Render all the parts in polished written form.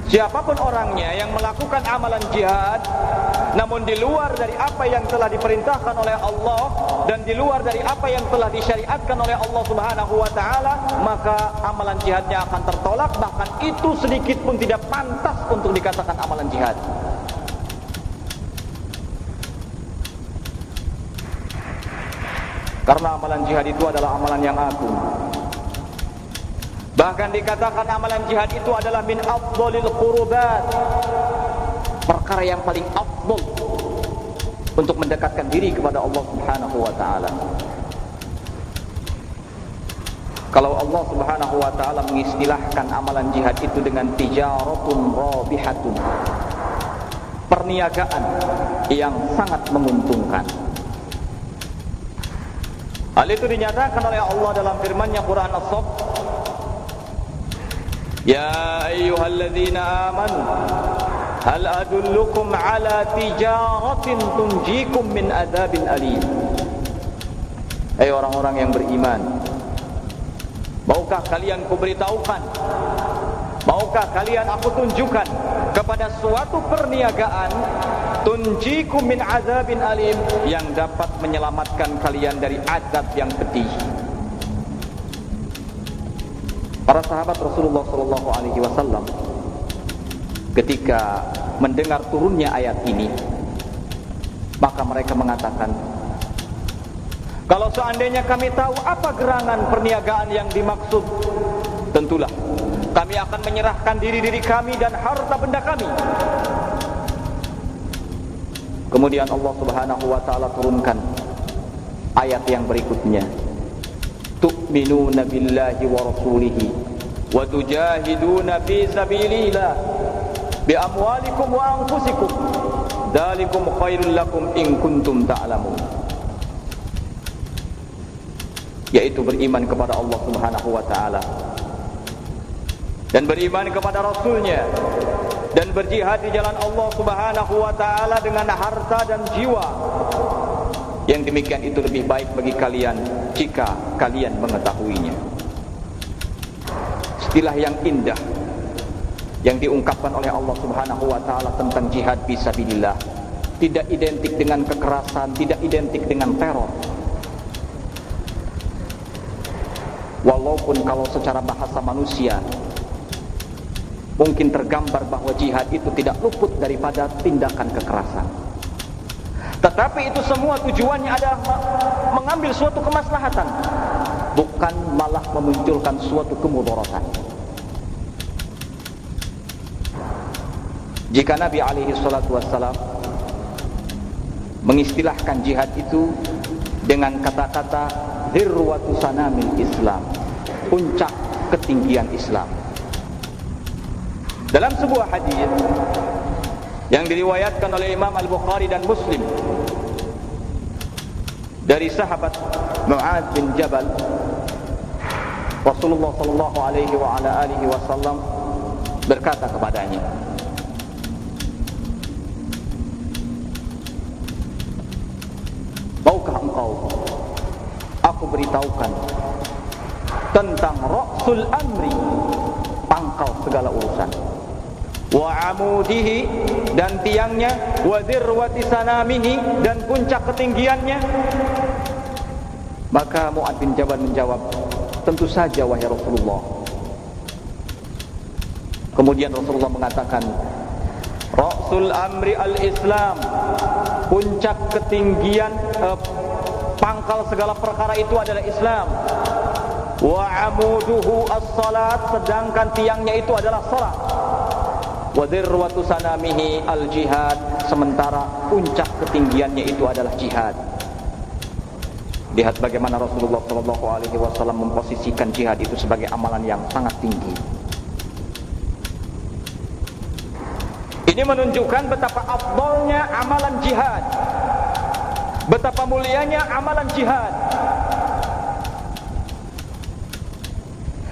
Siapapun orangnya yang melakukan amalan jihad namun di luar dari apa yang telah diperintahkan oleh Allah dan di luar dari apa yang telah disyariatkan oleh Allah Subhanahu wa taala, maka amalan jihadnya akan tertolak, bahkan itu sedikit pun tidak pantas untuk dikatakan amalan jihad. Karena amalan jihad itu adalah amalan yang agung. Bahkan dikatakan amalan jihad itu adalah min afdhalil qurubat, perkara yang paling afdal untuk mendekatkan diri kepada Allah Subhanahu wa taala. Kalau Allah Subhanahu wa taala mengistilahkan amalan jihad itu dengan tijaratun rabihatun, perniagaan yang sangat menguntungkan. Hal itu dinyatakan oleh Allah dalam firman-Nya Quran As-Saff, ya ayyuhalladzina amanu hal adullukum ala tijaratin tunjikum min adzabin alim. Hai orang-orang yang beriman, maukah kalian kuberitahukan, maukah kalian aku tunjukkan kepada suatu perniagaan tunjikum min adzabin alim, yang dapat menyelamatkan kalian dari azab yang pedih. Para sahabat Rasulullah sallallahu alaihi wasallam ketika mendengar turunnya ayat ini, maka mereka mengatakan, kalau seandainya kami tahu apa gerangan perniagaan yang dimaksud, tentulah kami akan menyerahkan diri kami dan harta benda kami. Kemudian Allah Subhanahu wa taala turunkan ayat yang berikutnya, tu'minuna billahi wa rasulihi wa tujahiduna fi sabilillah bi amwalikum wa anfusikum dzalikum khairul lakum in kuntum ta'lamun. Yaitu beriman kepada Allah Subhanahu wa taala dan beriman kepada Rasulnya dan berjihad di jalan Allah Subhanahu wa taala dengan harta dan jiwa. Yang demikian itu lebih baik bagi kalian jika kalian mengetahuinya. Istilah yang indah yang diungkapkan oleh Allah Subhanahu wa taala tentang jihad fisabilillah tidak identik dengan kekerasan, tidak identik dengan teror. Walaupun kalau secara bahasa manusia mungkin tergambar bahwa jihad itu tidak luput daripada tindakan kekerasan, tetapi itu semua tujuannya adalah mengambil suatu kemaslahatan, bukan malah memunculkan suatu kemudaratan. Jika Nabi alaihi salatu wassalam mengistilahkan jihad itu dengan kata-kata dzirwatu sanamil Islam, puncak ketinggian Islam, dalam sebuah hadis yang diriwayatkan oleh Imam Al-Bukhari dan Muslim dari sahabat Mu'adz bin Jabal, Rasulullah sallallahu alaihi wa ala alihi wasallam berkata kepadanya, maukah engkau aku beritahukan tentang ra'sul amri, pangkal segala urusan, wa amudihi, dan tiangnya, wa dzirwati sanamihi, dan puncak ketinggiannya. Maka Mu'adz bin Jabal menjawab, tentu saja wahai Rasulullah. Kemudian Rasulullah mengatakan, ra'sul amri al-Islam, puncak ketinggian pangkal segala perkara itu adalah Islam. Wa amuduhu as-salat, sedangkan tiangnya itu adalah salat. Wa dzirwatu sanamihi al-jihad, sementara puncak ketinggiannya itu adalah jihad. Lihat bagaimana Rasulullah sallallahu alaihi wasallam memposisikan jihad itu sebagai amalan yang sangat tinggi. Ini menunjukkan betapa afdalnya amalan jihad, betapa mulianya amalan jihad.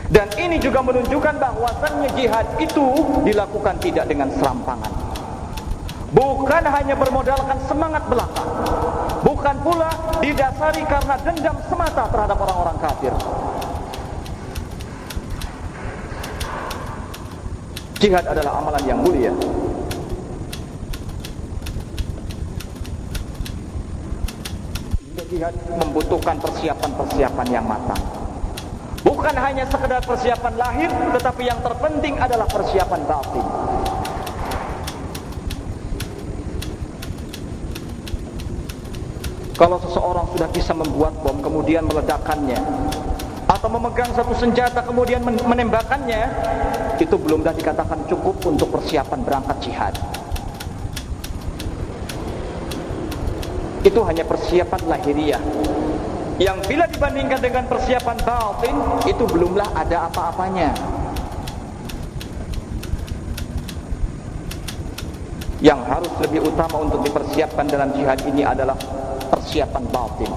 Dan ini juga menunjukkan bahwasannya jihad itu dilakukan tidak dengan serampangan, bukan hanya bermodalkan semangat belaka, bukan pula didasari karena dendam semata terhadap orang-orang kafir. Jihad adalah amalan yang mulia. Jihad membutuhkan persiapan-persiapan yang matang. Bukan hanya sekedar persiapan lahir, tetapi yang terpenting adalah persiapan batin. Kalau seseorang sudah bisa membuat bom kemudian meledakkannya, atau memegang satu senjata kemudian menembakkannya, itu belum dah dikatakan cukup untuk persiapan berangkat jihad. Itu hanya persiapan lahiriah, yang bila dibandingkan dengan persiapan batin, itu belumlah ada apa-apanya. Yang harus lebih utama untuk dipersiapkan dalam jihad ini adalah persiapan batin,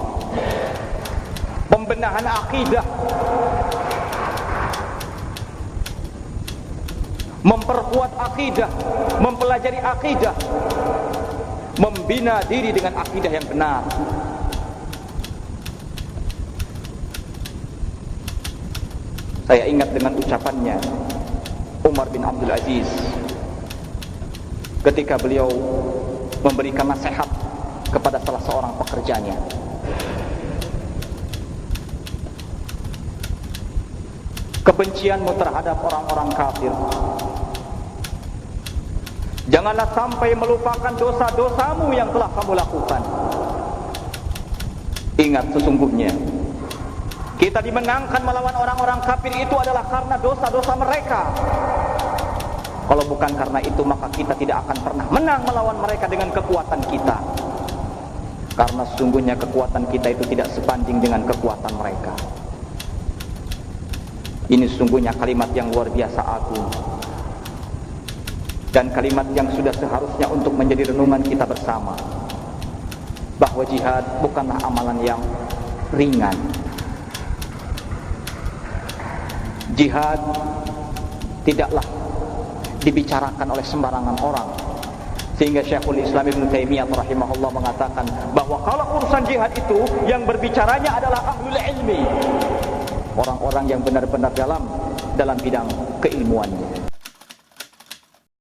pembenahan akidah, memperkuat akidah, mempelajari akidah, membina diri dengan akidah yang benar. Saya ingat dengan ucapannya Umar bin Abdul Aziz ketika beliau memberikan nasihat kepada salah seorang pekerjanya. Kebencianmu terhadap orang-orang kafir, janganlah sampai melupakan dosa-dosamu yang telah kamu lakukan. Ingat, sesungguhnya kita dimenangkan melawan orang-orang kafir itu adalah karena dosa-dosa mereka. Kalau bukan karena itu, maka kita tidak akan pernah menang melawan mereka dengan kekuatan kita. Karena sesungguhnya kekuatan kita itu tidak sebanding dengan kekuatan mereka. Ini sesungguhnya kalimat yang luar biasa agung, dan kalimat yang sudah seharusnya untuk menjadi renungan kita bersama, bahwa jihad bukanlah amalan yang ringan. Jihad tidaklah dibicarakan oleh sembarangan orang, sehingga Syekhul Islam Ibn Taimiyah rahimahullah mengatakan bahwa kalau urusan jihad itu yang berbicaranya adalah ahlul ilmi, orang-orang yang benar-benar dalam bidang keilmuannya.